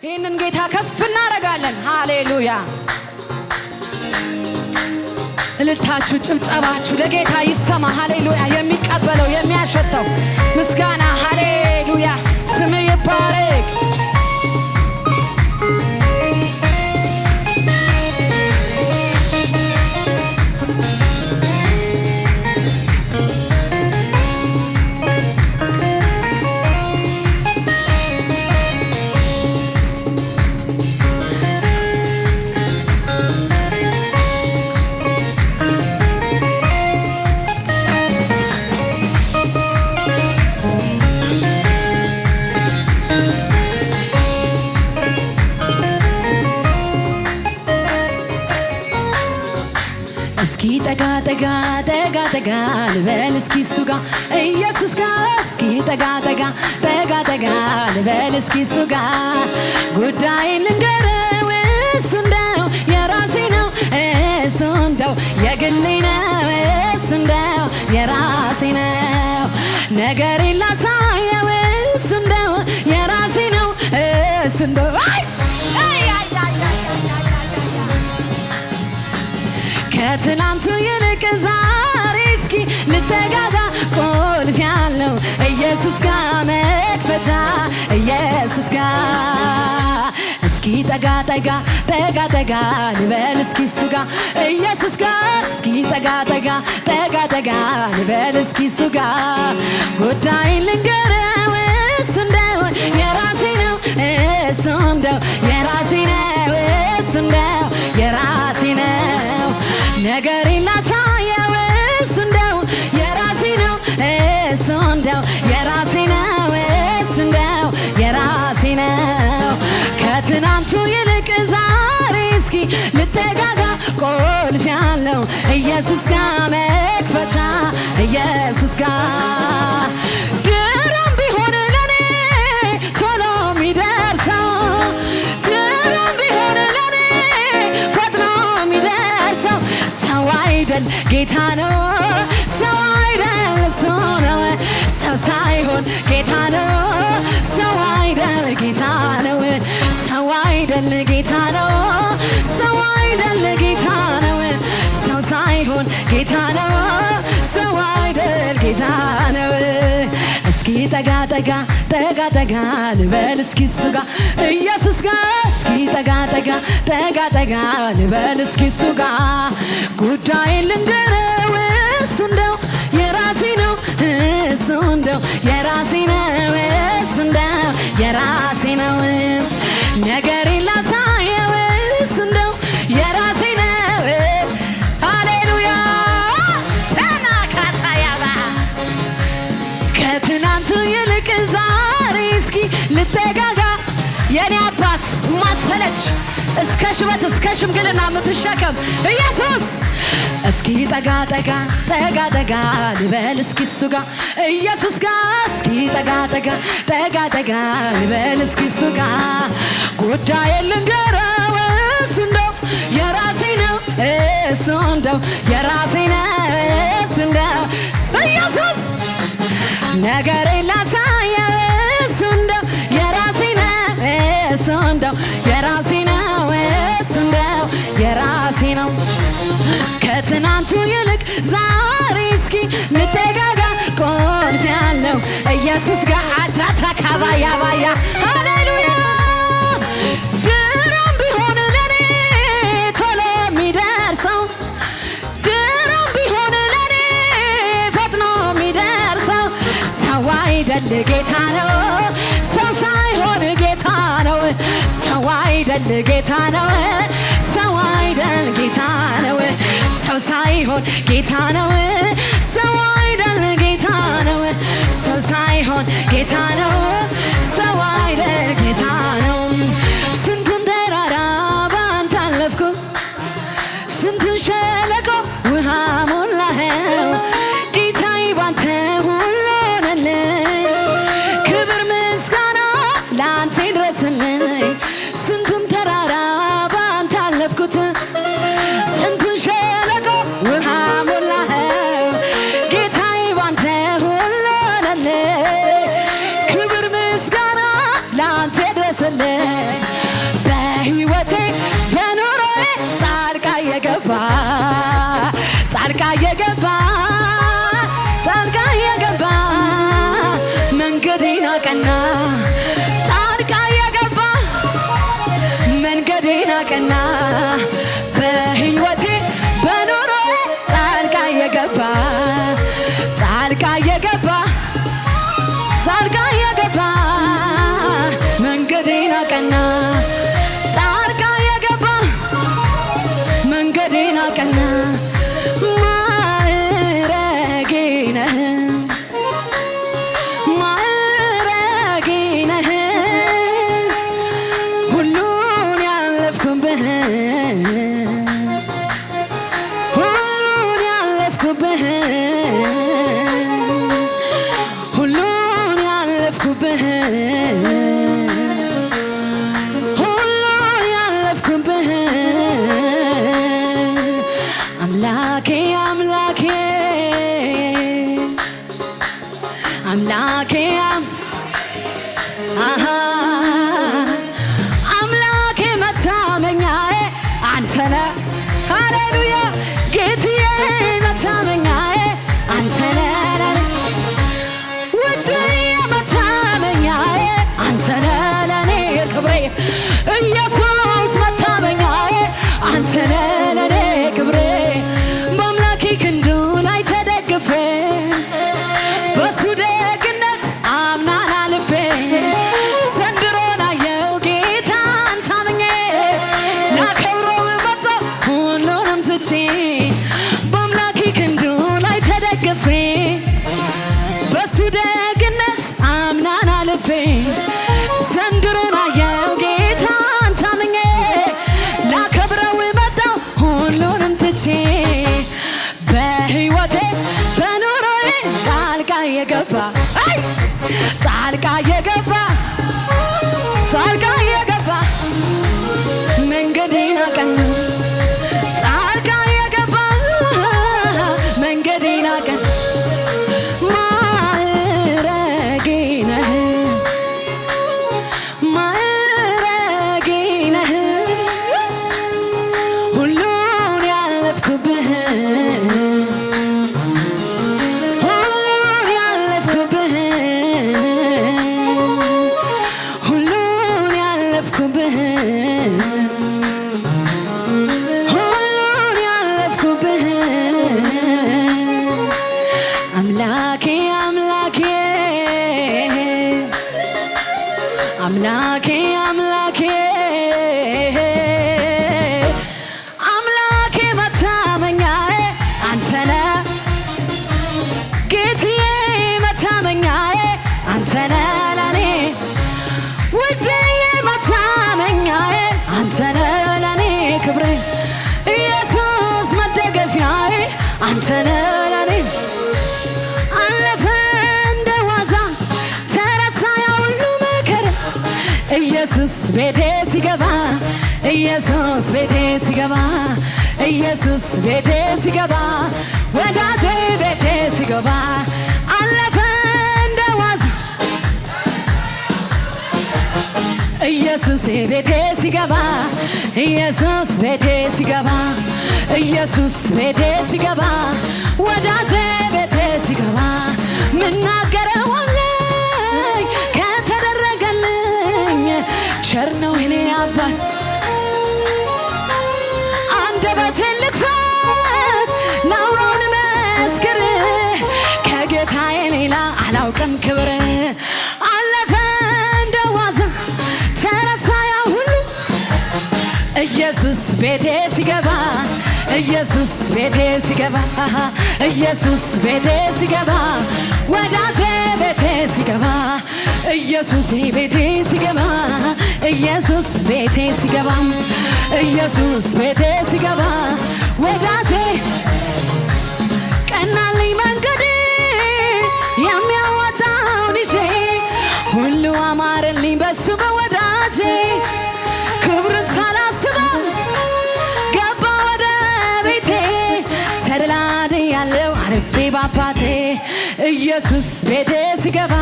ይህንን ጌታ ከፍ እናደርጋለን። ሃሌሉያ። እልልታችሁ ጭብጨባችሁ ለጌታ ይሰማ። ሃሌሉያ። የሚቀበለው የሚያሸተው ምስጋና ሃሌሉያ። ስም ይባረክ። እስኪ ጠጋ ጠጋ ጠጋ ጠጋ ልበል እስኪ እሱ ጋ ኢየሱስ ጋ እስኪ ጠጋ ጠጋ ጠጋ ጠጋ ልበል እስኪ እሱ ጋ ጉዳይን ልንገረው እሱ እንደው የራሴ ነው እሱ እንደው የግሌ ነው እሱ እንደው የራሴ ነው ነገሬን ላሳየው እሱ እንደው የራሴ ነው እሱ እንደው ከትናንቱ ይልቅ ዛሬ እስኪ ልጠጋጋ ቁልፍ ያለው ኢየሱስ ጋ መክፈቻ ኢየሱስ ጋ እስኪ ጠጋ ጠጋ ጠጋ ጠጋ ልበል እስኪ እሱ ጋ ኢየሱስ ጋ እስኪ ጠጋ ጠጋ ጠጋ ጠጋ ልበል እስኪ እሱ ጋ ጉዳይን ልንገረው እሱ እንደው የራሴ ነው እሱ እንደው የራሴ ነው እሱ እንደው የራሴ ነው ነገሬን ላሳየው እሱ እንደው የራሴ ነው እሱ እንደው የራሴ ነው እሱ እንደው የራሴ ነው ከትናንቱ ይልቅ ዛሬ እስኪ ልጠጋጋ ቁልፍ ያለው ኢየሱስ ጋ መክፈቻ ኢየሱስ ጋ ድሮም ቢሆን ለኔ ቶሎ የሚደርሰው ድሮም ቢሆን ለኔ ፈጥኖ የሚደርሰው ሰው አይደል ጌታ ነው ሰው አይደል እሱ ነው ሰው ሳይሆን ጌታ ነው ሰው አይደል ጌታ ነው ሰው አይደል ጌታ ነው ሰው አይደል ጌታ ነው ሰው ሳይሆን ጌታ ነው ሰው አይደል ጌታ ነው እስኪ ጠጋ ጠጋ ጠጋ ጠጋ ልበል እስኪ እሱ ጋ ኢየሱስ ጋ እስኪ ጠጋ ጠጋ ጠጋ ጠጋ ልበል እስኪ እሱ ጋ ጉዳይን ልንገረው እሱ እንደው የራሴ ነው እሱ እንደው የራሴ ነው እሱ እንደው የራሴ ነው ነገሬን ላሳየው እሱ እንደው የራሴ ነው ሃሌሉያ ቻና ካታያባ ከትናንቱ ይልቅ ዛሬ እስኪ ልጠጋጋ የኔ አባት ማትሰለች እስከ ሽበት እስከ ሽምግልና ምትሸከም ኢየሱስ እስኪ ጠጋ ጠጋ ጠጋ ጠጋ ልበል እስኪ እሱ ጋ ኢየሱስ ጋ እስኪ ጠጋ ጠጋ ጠጋ ጠጋ ልበል እስኪ እሱ ጋ ጉዳይን ልንገረው እሱ እንደው የራሴ ነው እሱ እንደው የራሴ ነው እሱ እንደው ኢየሱስ ነገሬን ላሳየው እሱ እንደው የራሴ ነው እሱ እንደው የራሴ ነው እሱ እንደው የራሴ ነው ከትናንቱ ይልቅ ዛሬ እስኪ ልጠጋጋ ቁልፍ ያለው ኢየሱስ ጋ አጃታ ካባያ ባያ ሃሌሉያ ድሮም ቢሆን ለኔ ቶሎ የሚደርሰው ድሮም ቢሆን ለኔ ፈጥኖ የሚደርሰው ሰው አይደል ጌታ ነው ሰው ሳይሆን ጌታ ነው ሰው አይደል ጌታ ነው ሰው አይደል ጌታ ነው ሰው ሳይሆን ጌታ ነው ሰው አይደል ጌታ ነው ሰው ሳይሆን ጌታ ነው ሰው አይደል ጌታ ነው ስንቱን ተራራ ባንተ አለፍኩት ስንቱን ሸለቆ ውሃ ሞላኸው ጌታዬ ባንተ ሁሉ ሆነልኝ ክብር ምስጋና ለአንተ ይድረስልኝ ስንቱን ተራራ ባንተ አለፍኩት ስንቱን ሸለቆ ውሃ ሞላኸው ጌታዬ ባንተ ሁሉ ሆነልኝ ክብር ምስጋና ለአንተ ይድረስልኝ ቀና በሕይወቴ በኑሮዬ ጣልቃ የገባ ጣልቃ የገባ ጣልቃ የገባ መንገዴን አቀና ጣልቃ የገባ መንገዴን አቀና ማዕረጌ ነህ ማዕረጌ ነህ ሁሉን ያለፍኩብህ ሁሉን ያለፍኩብህ ሁሉን ያለፍኩብህ ሁሉን ያለፍኩብህ አምላኬ አምላኬ አምላኬ አምላኬ መታመኛዬ አንተ ነህ ሃሌሉያ ጌታዬ መታመኛዬ አንተ ነህ ውድዬ መታመኛዬ አንተ ነህ ለኔ ክብሬ ኢየሱስ መታመኛዬ አንተ ነህ ለኔ ክብሬ በአምላኬ ክንዱ ላይ ተደግፌ በሱ ደግነት አምናን አልፌ ዘንድሮን አየው ጌታን ታምኜ ላከብረው መጣሁ ሁሉንም ትቼ በአምላኬ ክንዱ ላይ ተደግፌ በሱ ደግነት አምናን አልፌ ዘንድሮን አየው ጌታን ታምኜ ላከብረው መጣሁ ሁሉንም ትቼ በሕይወቴ በኑሮዬ ጣልቃ የገባ ጣልቃ የገባ ጣልቃ የገባ መንገዴን አቀና ጣልቃ የገባ መንገዴን አቀና ማዕረጌ ነህ ማዕረጌ ነህ ሁሉን ያለፍኩብህ ሁሉን ያለፍኩብህ ሁሉን ያለፍኩብህ ሁሉን ያለፍኩብህ አምላኬ አምላኬ አምላኬ አምላኬ አምላኬ መታመኛዬ አንተ ነህ ጌታዬ መታመኛዬ አንተ ነህ ለኔ ውድዬ መታመኛዬ አንተ ነህ ለኔ ክብሬ ኢየሱስ መደገፊያዬ አንተ ነህ ለኔ አለፈ እንደ ዋዛ ተረሳ ያ ሁሉ መከራ ኢየሱስ ቤቴ ሲገባ ኢየሱስ ቤቴ ሲገባ ኢየሱስ ቤቴ ሲገባ ወዳጄ ቤቴ ሲገባ አለፈ እንደ ዋዛ ኢየሱስ ቤቴ ሲገባ ኢየሱስ ቤቴ ሲገባ ኢየሱስ ቤቴ ሲገባ ወዳጄ ቤቴ ሲገባ ምናገረው አለኝ ከተደረገልኝ ቸር ነው የኔ አባት አንደበቴን ልክፈት ነውሩን መስክር ከጌታዬ ሌላ አላውቅም ክብር አለፈ እንደ ዋዛ ተረሳ ያ ሁሉ ኢየሱስ ቤቴ ሲገባ ኢየሱስ ቤቴ ሲገባ ኢየሱስ ቤቴ ሲገባ ወዳጄ ቤቴ ሲገባ ኢየሱስ ቤቴ ሲገባ ኢየሱስ ቤቴ ሲገባ ኢየሱስ ቤቴ ሲገባ ወዳጄ ቀናልኝ መንገዴ የሚያወጣውን ይዤ ሁሉ አማረልኝ በሱ በወዳጄ ክብርን ሳላስበው ገባ ወደ ቤቴ ተደላድያለሁ ያለው አርፌ ባባቴ ኢየሱስ ቤቴ ሲገባ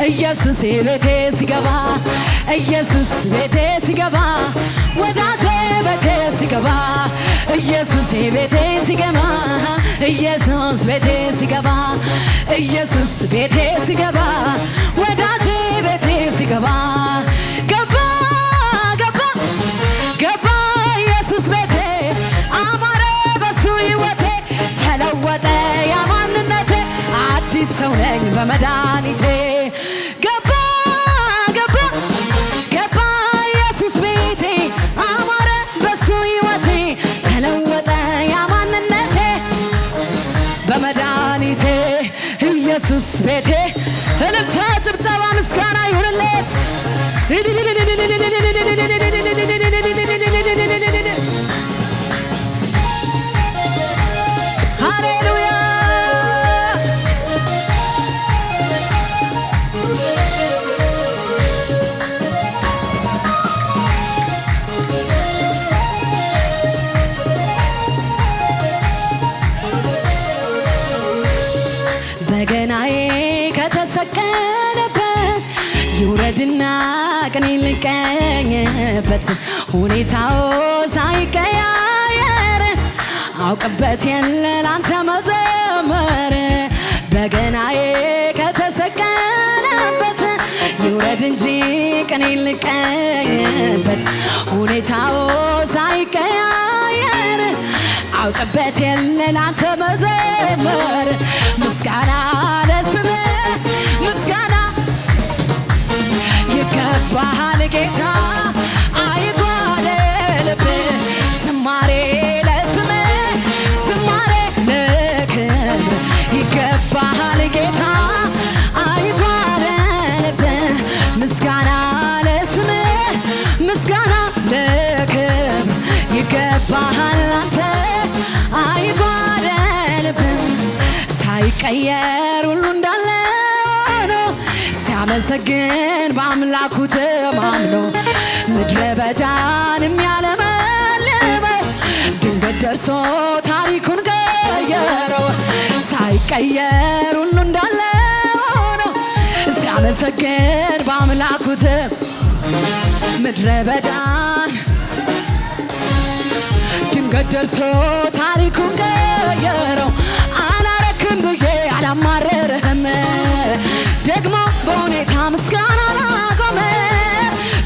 ኢየሱስ ቤቴ ሲገባ ኢየሱስ ቤቴ ሲገባ ወዳጄ ቤቴ ሲገባ ኢየሱስ ቤቴ ሲገባ ኢየሱስ ቤቴ ሲገባ ኢየሱስ ቤቴ ሲገባ ወዳጄ ቤቴ ሲገባ ገባ ገባ ገባ መድኃኒቴ ገባ ገባ ገባ ኢየሱስ ቤቴ አማረ በሱ ሕይወቴ ተለወጠ ያ ማንነቴ በመድኃኒቴ ኢየሱስ ቤቴ እልልታ ጭብጨባ ምስጋና ይሁንለት። ሃሌሉያ በገናዬ ከተሰቀለበት ይውረድና ቅኔ ልቀኝበት ሁኔታው ሳይቀያየር አውቅበት የለ ላንተ መዘመር በገናዬ ከተሰቀለበት ይውረድ እንጂ ቅኔ ልቀኝበት ሁኔታው ሳይቀያየር አውቅበት የለ ላንተ መዘመር ምስጋና ለስምህ ምስጋና ይገባሃል ጌታ አይጓደልብህ ዝማሬ ለስምህ ዝማሬ ለክብር ይገባሃል ጌታ አይጓደልብህ ምስጋና ለስምህ ምስጋና ለክብር ይገባሃል አንተ አይጓደልብህ ሳይቀየር ሁሉ እንዳለ ሲያመሰግን በአምላኩ ተማምኖ ምድረ በዳን የሚያለመልመው ድንገት ደርሶ ታሪኩን ቀየረው ሳይቀየር ሁሉ እንዳለ ሆኖ ሲያመሰግን በአምላኩ ምድረ በዳን ድንገት ደርሶ ታሪኩን ቀየረው አላረክም ብዬ አላማረርህም ደግሞ በሁኔታ ምስጋና ላቆመ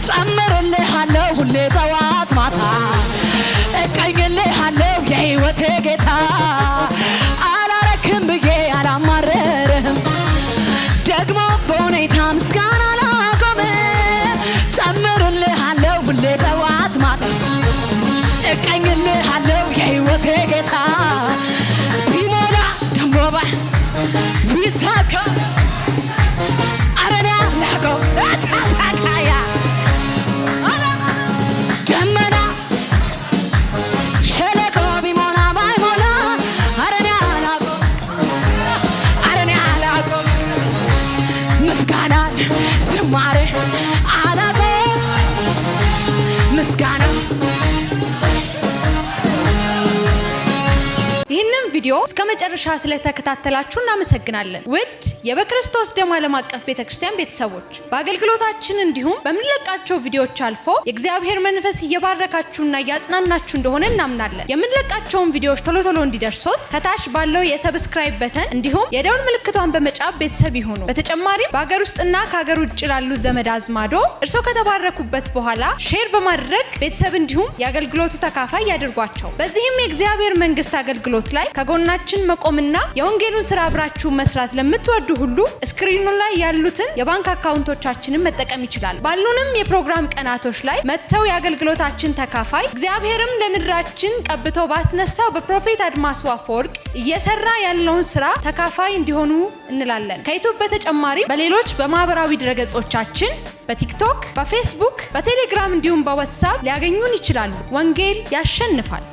ጨምርልሃለሁ ሁሌ ጠዋት ማታ እቀኝልሃለሁ የሕይወቴ ጌታ አላረክም ብዬ አላማረርህም ደግሞ በሁኔታ ምስጋና ላቆመ ጨምርልሃለሁ ሁሌ ጠዋት ማታ እቀኝልሃለሁ የሕይወቴ ጌታ ቢሞላ ደሞባ ቢሳካ አረና ላጎ አታካያ ደመና ሸለቆ ቢሞላ ባይሞላ አረና ላጎ ምስጋና ዝማሬ አላጎ ምስጋና ይህንን ቪዲዮ እስከ መጨረሻ ስለተከታተላችሁ እናመሰግናለን። ውድ የበክርስቶስ ደም ዓለም አቀፍ ቤተክርስቲያን ቤተሰቦች በአገልግሎታችን እንዲሁም በምንለቃቸው ቪዲዮዎች አልፎ የእግዚአብሔር መንፈስ እየባረካችሁና እያጽናናችሁ እንደሆነ እናምናለን። የምንለቃቸውን ቪዲዮዎች ቶሎ ቶሎ እንዲደርሶት ከታች ባለው የሰብስክራይብ በተን እንዲሁም የደውል ምልክቷን በመጫን ቤተሰብ ይሁኑ። በተጨማሪም በአገር ውስጥና ከሀገር ውጭ ላሉ ዘመድ አዝማዶ እርሶ ከተባረኩበት በኋላ ሼር በማድረግ ቤተሰብ እንዲሁም የአገልግሎቱ ተካፋይ ያድርጓቸው። በዚህም የእግዚአብሔር መንግስት አገልግሎት ላይ ከጎናችን መቆምና የወንጌሉን ስራ አብራችሁ መስራት ለምትወዱ ሁሉ ስክሪኑ ላይ ያሉትን የባንክ አካውንቶቻችንን መጠቀም ይችላል። ባሉንም የፕሮግራም ቀናቶች ላይ መተው የአገልግሎታችን ተካፋይ እግዚአብሔርም ለምድራችን ቀብቶ ባስነሳው በፕሮፌት አድማሱ አፈወርቅ እየሰራ ያለውን ስራ ተካፋይ እንዲሆኑ እንላለን። ከዩቲዩብ በተጨማሪ በሌሎች በማህበራዊ ድረገጾቻችን በቲክቶክ፣ በፌስቡክ፣ በቴሌግራም እንዲሁም በዋትስአፕ ሊያገኙን ይችላሉ። ወንጌል ያሸንፋል።